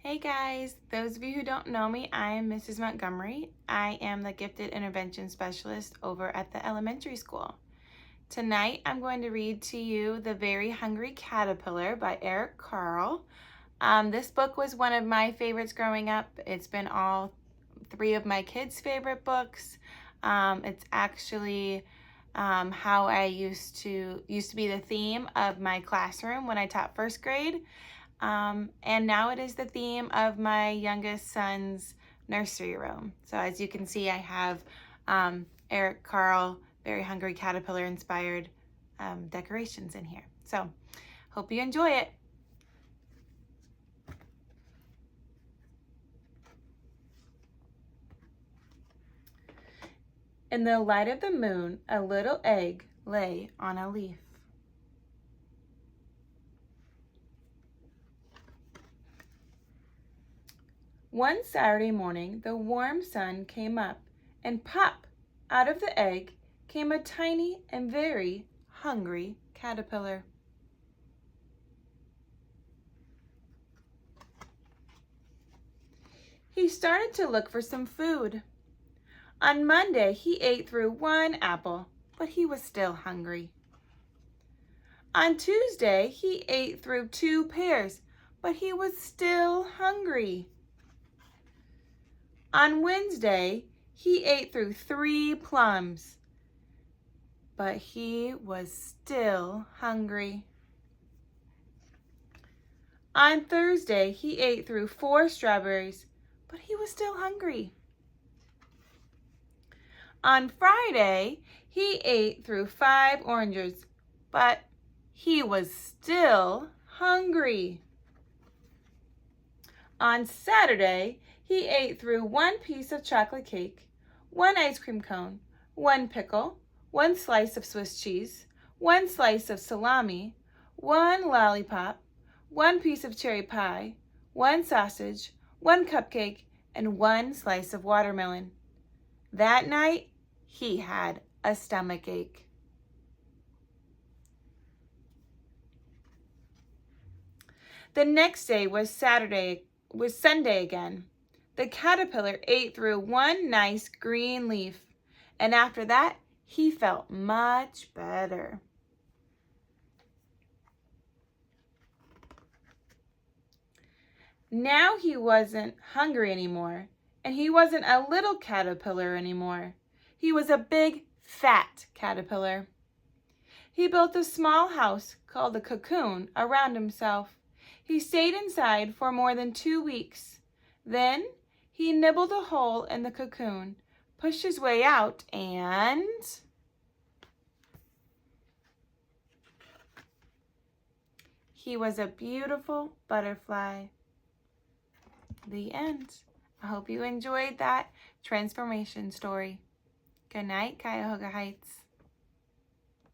Hey guys, those of you who don't know me, I am Mrs. Montgomery. I am the Gifted Intervention Specialist over at the elementary school. Tonight I'm going to read to you The Very Hungry Caterpillar by Eric Carle. This book was one of my favorites growing up. It's been all three of my kids' favorite books. It's actually how I used to be the theme of my classroom when I taught first grade. And now it is the theme of my youngest son's nursery room. So as you can see, I have Eric Carle, Very Hungry Caterpillar inspired decorations in here. So hope you enjoy it. In the light of the moon, a little egg lay on a leaf. One Saturday morning, the warm sun came up, and pop, out of the egg came a tiny and very hungry caterpillar. He started to look for some food. On Monday, he ate through one apple, but he was still hungry. On Tuesday, he ate through 2 pears, but he was still hungry. On Wednesday, he ate through 3 plums, but he was still hungry. On Thursday, he ate through 4 strawberries, but he was still hungry. On Friday, he ate through 5 oranges, but he was still hungry. On Saturday, he ate through 1 piece of chocolate cake, 1 ice cream cone, 1 pickle, 1 slice of Swiss cheese, 1 slice of salami, 1 lollipop, 1 piece of cherry pie, 1 sausage, 1 cupcake, and 1 slice of watermelon. That night, he had a stomach ache. The next day was Sunday again. The caterpillar ate through 1 nice green leaf, and after that, he felt much better. Now he wasn't hungry anymore, and he wasn't a little caterpillar anymore. He was a big, fat caterpillar. He built a small house called a cocoon around himself. He stayed inside for more than 2 weeks. Then he nibbled a hole in the cocoon, pushed his way out, and he was a beautiful butterfly. The end. I hope you enjoyed that transformation story. Good night, Cuyahoga Heights.